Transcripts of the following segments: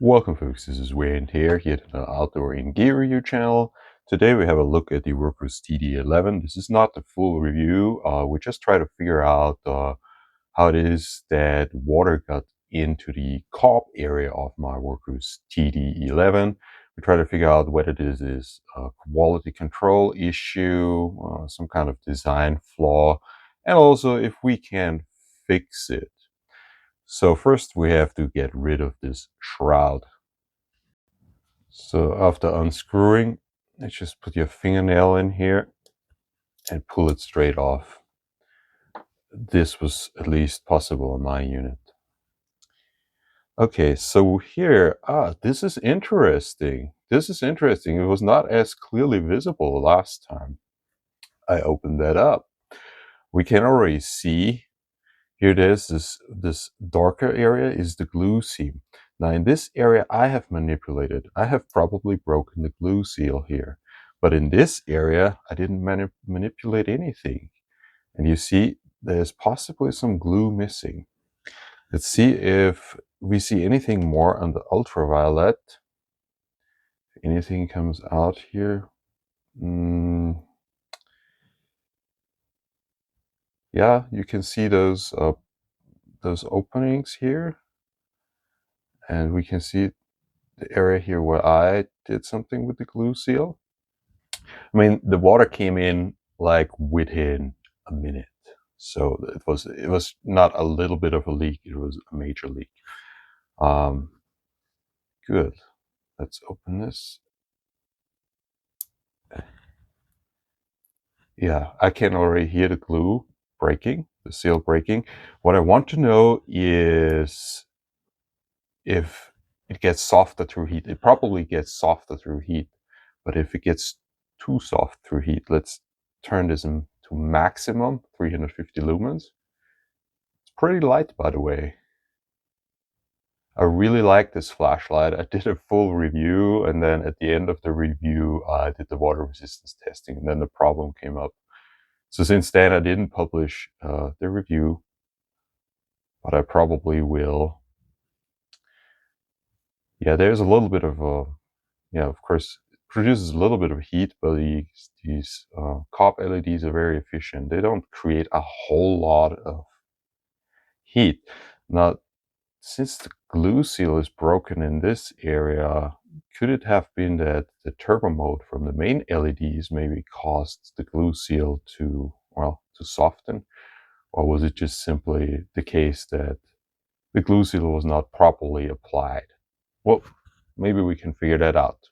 Welcome folks, this is Wayne here at the Outdoor and Gear Review channel. Today we have a look at the Wurkkos TD11. This is not the full review. We just try to figure out how it is that water got into the cob area of my Wurkkos TD11. We try to figure out whether this is a quality control issue, some kind of design flaw, and also if we can fix it. So first we have to get rid of this shroud. So after unscrewing, you just put your fingernail in here and pull it straight off. This was at least possible on my unit. Okay, so here, this is interesting. This is interesting. It was not as clearly visible last time I opened that up. We can already see here it is, this darker area is the glue seam. Now in this area I have manipulated. I have probably broken the glue seal here. But in this area I didn't manipulate anything. And you see there's possibly some glue missing. Let's see if we see anything more on the ultraviolet. If anything comes out here. Yeah, you can see those openings here. And we can see the area here where I did something with the glue seal. I mean, the water came in like within a minute. So it was not a little bit of a leak, it was a major leak. Good. Let's open this. Yeah, I can already hear the glue breaking, the seal breaking. What I want to know is if it gets softer through heat. It probably gets softer through heat, but if it gets too soft through heat, let's turn this to maximum 350 lumens. It's pretty light, by the way. I really like this flashlight. I did a full review, and then at the end of the review I did the water resistance testing, and then the problem came up. So since then I didn't publish the review, but I probably will. Yeah, there's a little bit of a, yeah, of course it produces a little bit of heat, but these cob LEDs are very efficient. They don't create a whole lot of heat. Now, since the glue seal is broken in this area, could it have been that the turbo mode from the main LEDs maybe caused the glue seal to, well, to soften? Or was it just simply the case that the glue seal was not properly applied? Well, maybe we can figure that out.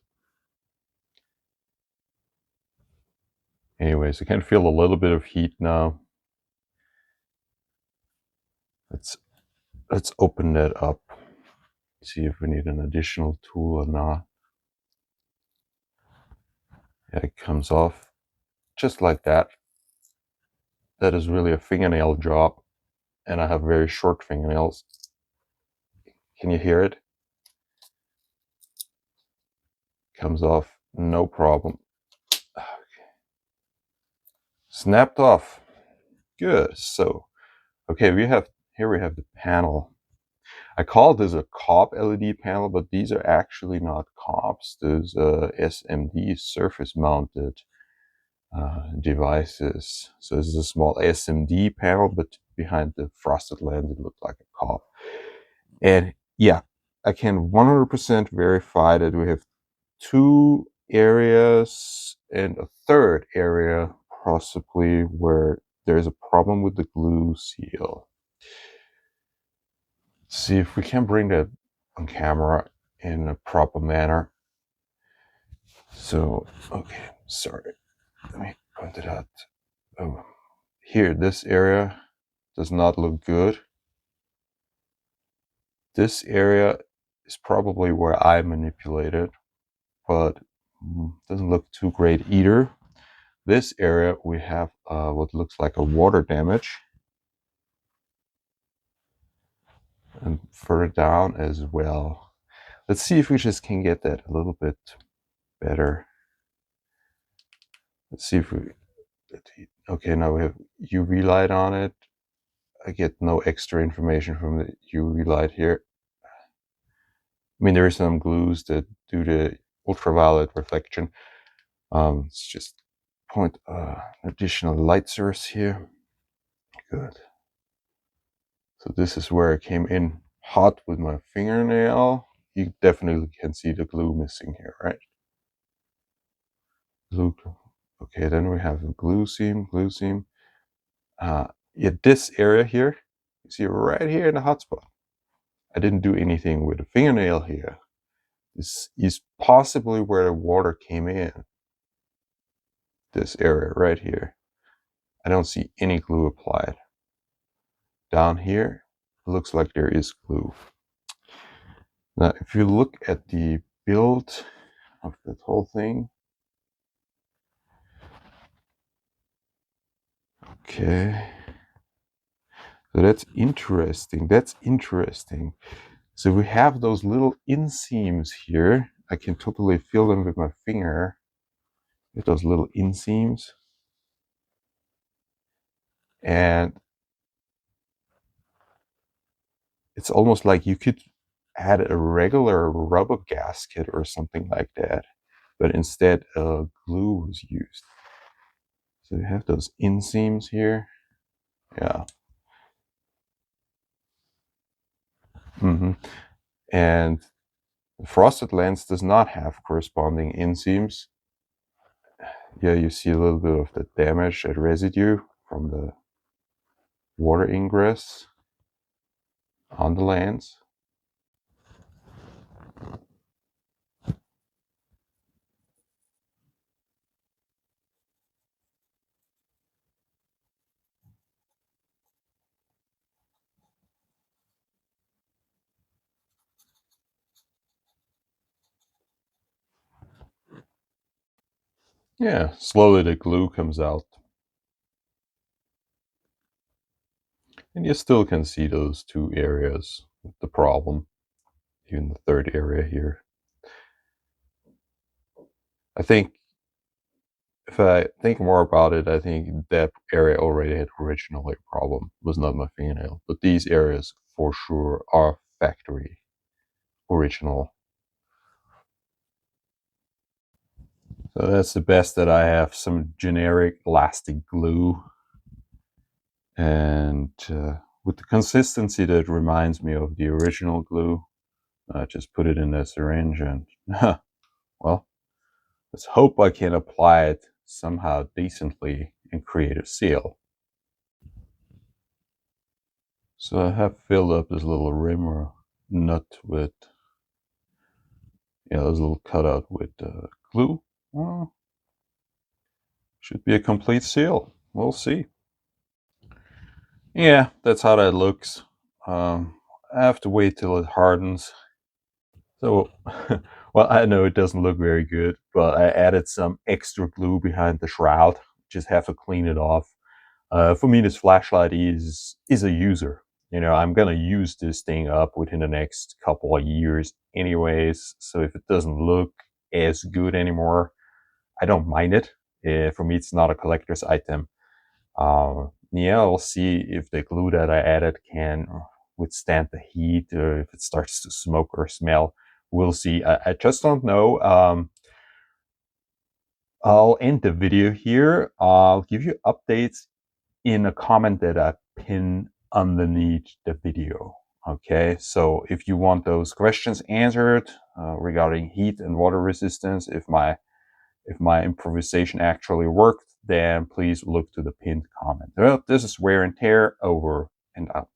Anyways, I can feel a little bit of heat now. Let's open that up. See if we need an additional tool or not. Yeah, it comes off just like that. That is really a fingernail job, and I have very short fingernails. Can you hear it? Comes off, no problem. Okay. Snapped off. Good. So, okay, we have the panel. I call this a cob LED panel, but these are actually not cobs. Those SMD, surface mounted devices. So this is a small SMD panel, but behind the frosted lens it looked like a cob. And yeah, I can 100% verify that we have two areas and a third area possibly where there's a problem with the glue seal. Let's see if we can bring that on camera in a proper manner. So, okay, sorry, let me point it out. Oh, here, this area does not look good. This area is probably where I manipulated, but doesn't look too great either. This area we have what looks like a water damage, and further down as well. Let's see if we just can get that a little bit better. Let's see if we, okay, now we have UV light on it. I get no extra information from the UV light here. I mean, there are some glues that do the ultraviolet reflection. Let's just point an additional light source here. Good. So this is where I came in hot with my fingernail. You definitely can see the glue missing here, right? Glue. Okay, then we have a glue seam. Yeah, this area here, you see right here in the hot spot. I didn't do anything with the fingernail here. This is possibly where the water came in. This area right here. I don't see any glue applied. Down here, it looks like there is glue. Now, if you look at the build of that whole thing, okay, so that's interesting. So we have those little inseams here. I can totally feel them with my finger. With those little inseams. And it's almost like you could add a regular rubber gasket or something like that. But instead, glue was used. So you have those inseams here. Yeah. And the frosted lens does not have corresponding inseams. Yeah, you see a little bit of the damage and residue from the water ingress on the lens. Yeah, slowly the glue comes out. And you still can see those two areas with the problem, even the third area here. I think if I think more about it, I think that area already had originally a problem. It was not my fingernail. But these areas for sure are factory original. So that's the best that I have, some generic elastic glue. And with the consistency that reminds me of the original glue, I just put it in a syringe and, well, let's hope I can apply it somehow decently and create a seal. So I have filled up this little rim or nut with, yeah, this little cutout with glue. Well, should be a complete seal. We'll see. Yeah, that's how that looks. I have to wait till it hardens. So, well, I know it doesn't look very good, but I added some extra glue behind the shroud. Just have to clean it off. For me, this flashlight is a user. You know, I'm gonna use this thing up within the next couple of years anyways. So if it doesn't look as good anymore, I don't mind it. For me, it's not a collector's item. Yeah, I'll see if the glue that I added can withstand the heat, or if it starts to smoke or smell. We'll see. I just don't know. I'll end the video here. I'll give you updates in a comment that I pin underneath the video. Okay, so if you want those questions answered regarding heat and water resistance, if my improvisation actually worked, then please look to the pinned comment. Well, this is Wear and Tear, over and out.